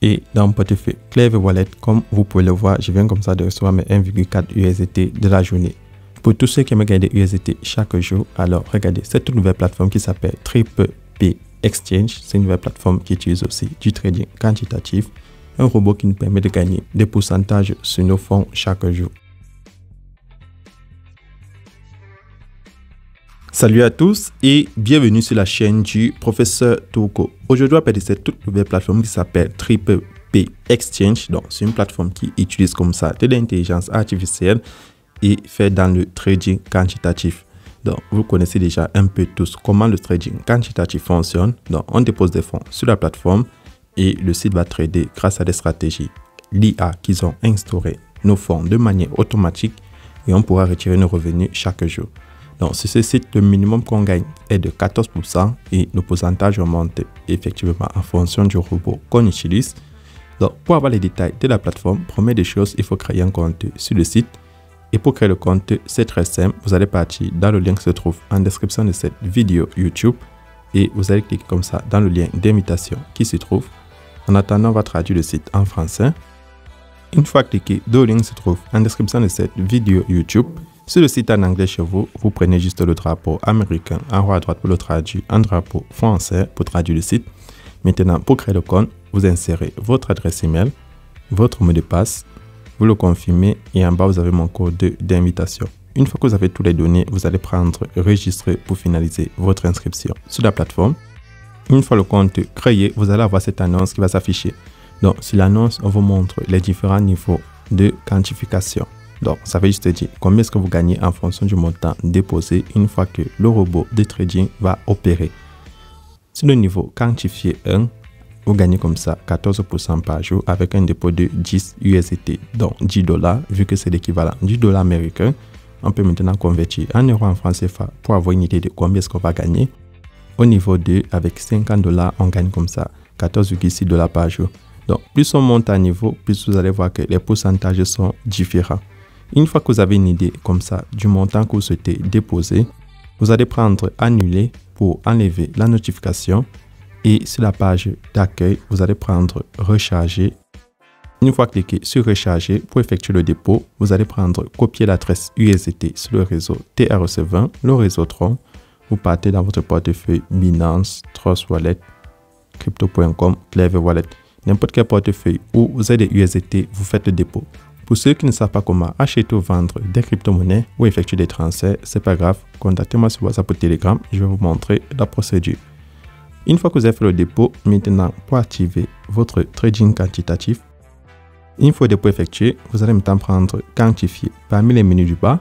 Et dans mon portefeuille Clever Wallet, comme vous pouvez le voir, je viens comme ça de recevoir mes 1,4 USDT de la journée. Pour tous ceux qui aiment gagner des USDT chaque jour, alors regardez cette nouvelle plateforme qui s'appelle TripleP Exchange. C'est une nouvelle plateforme qui utilise aussi du trading quantitatif, un robot qui nous permet de gagner des pourcentages sur nos fonds chaque jour. Salut à tous et bienvenue sur la chaîne du professeur Toko. Aujourd'hui, on va parler de cette toute nouvelle plateforme qui s'appelle TripleP Exchange. Donc, c'est une plateforme qui utilise comme ça de l'intelligence artificielle et fait dans le trading quantitatif. Donc, vous connaissez déjà un peu tous comment le trading quantitatif fonctionne. Donc, on dépose des fonds sur la plateforme et le site va trader grâce à des stratégies l'IA qu'ils ont instauré nos fonds de manière automatique et on pourra retirer nos revenus chaque jour. Donc, sur ce site, le minimum qu'on gagne est de 14% et le pourcentage remonte effectivement en fonction du robot qu'on utilise. Donc, pour avoir les détails de la plateforme, première des choses, il faut créer un compte sur le site. Et pour créer le compte, c'est très simple. Vous allez partir dans le lien qui se trouve en description de cette vidéo YouTube et vous allez cliquer comme ça dans le lien d'invitation qui se trouve. En attendant, on va traduire le site en français. Une fois cliqué, le lien se trouve en description de cette vidéo YouTube. Sur le site en anglais chez vous, vous prenez juste le drapeau américain en haut à droite pour le traduire en drapeau français pour traduire le site. Maintenant, pour créer le compte, vous insérez votre adresse email, votre mot de passe, vous le confirmez et en bas, vous avez mon code d'invitation. Une fois que vous avez toutes les données, vous allez prendre enregistrer pour finaliser votre inscription sur la plateforme. Une fois le compte créé, vous allez avoir cette annonce qui va s'afficher. Donc, sur l'annonce, on vous montre les différents niveaux de quantification. Donc, ça veut juste dire combien est-ce que vous gagnez en fonction du montant déposé une fois que le robot de trading va opérer. Sur le niveau quantifié 1, vous gagnez comme ça 14% par jour avec un dépôt de 10 USDT, donc 10 $, vu que c'est l'équivalent du dollar américain. On peut maintenant convertir en euros en francs CFA pour avoir une idée de combien est-ce qu'on va gagner. Au niveau 2, avec 50 $, on gagne comme ça 14,6 $ par jour. Donc, plus on monte à niveau, plus vous allez voir que les pourcentages sont différents. Une fois que vous avez une idée comme ça du montant que vous souhaitez déposer, vous allez prendre annuler pour enlever la notification et sur la page d'accueil, vous allez prendre recharger. Une fois cliqué sur recharger pour effectuer le dépôt, vous allez prendre copier l'adresse USDT sur le réseau TRC20, le réseau Tron. Vous partez dans votre portefeuille Binance, Trust Wallet, Crypto.com, Clever Wallet, n'importe quel portefeuille où vous avez des USDT, vous faites le dépôt. Pour ceux qui ne savent pas comment acheter ou vendre des crypto-monnaies ou effectuer des transferts, c'est pas grave, contactez-moi sur WhatsApp ou Telegram, je vais vous montrer la procédure. Une fois que vous avez fait le dépôt, maintenant pour activer votre trading quantitatif, une fois le dépôt effectué, vous allez maintenant prendre quantifier parmi les menus du bas.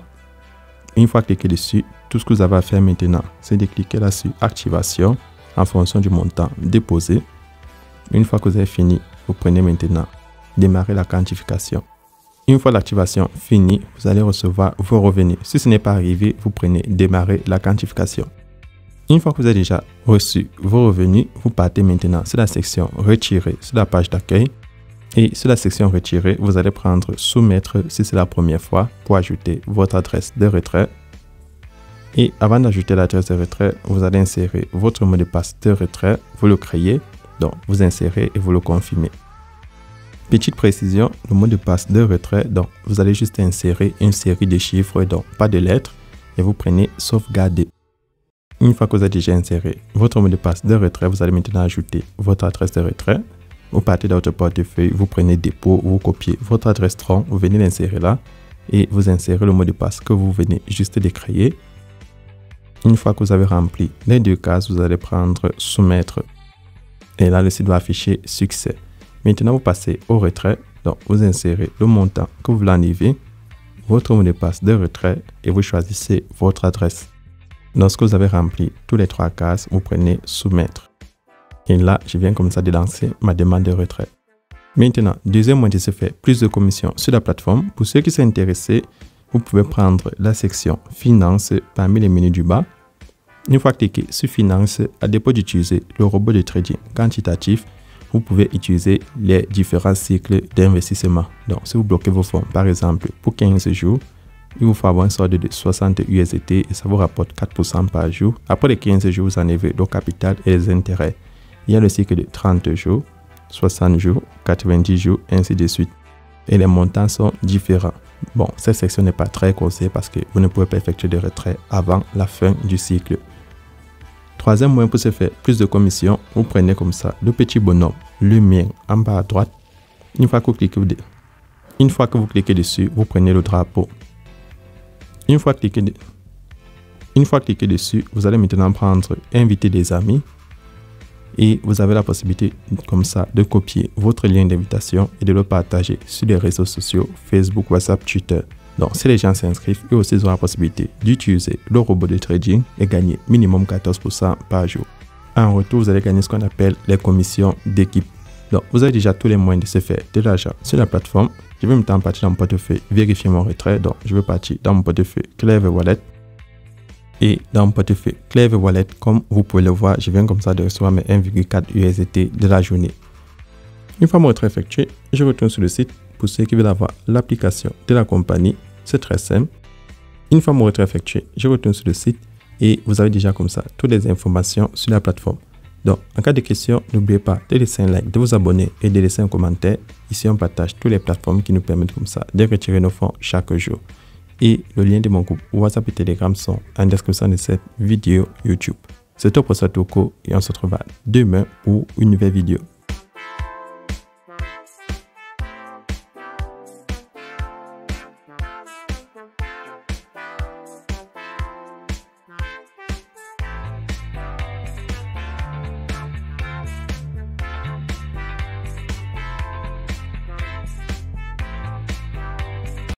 Une fois cliqué dessus, tout ce que vous avez à faire maintenant, c'est de cliquer là sur activation en fonction du montant déposé. Une fois que vous avez fini, vous prenez maintenant démarrer la quantification. Une fois l'activation finie, vous allez recevoir vos revenus. Si ce n'est pas arrivé, vous prenez démarrer la quantification. Une fois que vous avez déjà reçu vos revenus, vous partez maintenant sur la section retirer sur la page d'accueil. Et sur la section retirer, vous allez prendre soumettre si c'est la première fois pour ajouter votre adresse de retrait. Et avant d'ajouter l'adresse de retrait, vous allez insérer votre mot de passe de retrait. Vous le créez, donc vous insérez et vous le confirmez. Petite précision, le mot de passe de retrait, donc vous allez juste insérer une série de chiffres, donc pas de lettres, et vous prenez sauvegarder. Une fois que vous avez déjà inséré votre mot de passe de retrait, vous allez maintenant ajouter votre adresse de retrait. Vous partez dans votre portefeuille, vous prenez dépôt, vous copiez votre adresse Tron, vous venez l'insérer là et vous insérez le mot de passe que vous venez juste de créer. Une fois que vous avez rempli les deux cases, vous allez prendre soumettre et là le site va afficher succès. Maintenant, vous passez au retrait, donc vous insérez le montant que vous voulez enlever, votre mot de passe de retrait et vous choisissez votre adresse. Lorsque vous avez rempli tous les trois cases, vous prenez soumettre. Et là, je viens comme ça de lancer ma demande de retrait. Maintenant, deuxième moyen de se faire plus de commissions sur la plateforme. Pour ceux qui sont intéressés, vous pouvez prendre la section finance parmi les menus du bas. Une fois cliqué sur finance, à défaut d'utiliser le robot de trading quantitatif, vous pouvez utiliser les différents cycles d'investissement. Donc, si vous bloquez vos fonds, par exemple, pour 15 jours, il vous faut avoir un solde de 60 USDT et ça vous rapporte 4% par jour. Après les 15 jours, vous enlevez le capital et les intérêts. Il y a le cycle de 30 jours. 60 jours, 90 jours, ainsi de suite. Et les montants sont différents. Bon, cette section n'est pas très conseillée parce que vous ne pouvez pas effectuer de retrait avant la fin du cycle. Troisième moyen pour se faire plus de commissions, vous prenez comme ça le petit bonhomme, le mien, en bas à droite. Une fois que vous cliquez dessus, vous prenez le drapeau. Une fois cliqué dessus, vous allez maintenant prendre inviter des amis et vous avez la possibilité comme ça de copier votre lien d'invitation et de le partager sur les réseaux sociaux Facebook, WhatsApp, Twitter. Donc si les gens s'inscrivent, eux aussi auront la possibilité d'utiliser le robot de trading et gagner minimum 14% par jour. En retour, vous allez gagner ce qu'on appelle les commissions d'équipe. Donc vous avez déjà tous les moyens de se faire de l'argent sur la plateforme. Je vais maintenant partir dans mon portefeuille, vérifier mon retrait. Donc je vais partir dans mon portefeuille Clever Wallet. Et dans mon portefeuille Clever Wallet, comme vous pouvez le voir, je viens comme ça de recevoir mes 1,4 USDT de la journée. Une fois mon retrait effectué, je retourne sur le site. Pour ceux qui veulent avoir l'application de la compagnie, c'est très simple. Une fois mon retrait effectué, je retourne sur le site et vous avez déjà comme ça toutes les informations sur la plateforme. Donc, en cas de question, n'oubliez pas de laisser un like, de vous abonner et de laisser un commentaire. Ici, on partage toutes les plateformes qui nous permettent comme ça de retirer nos fonds chaque jour. Et le lien de mon groupe WhatsApp et Telegram sont en description de cette vidéo YouTube. C'est tout pour ça, Toko, et on se retrouve demain pour une nouvelle vidéo.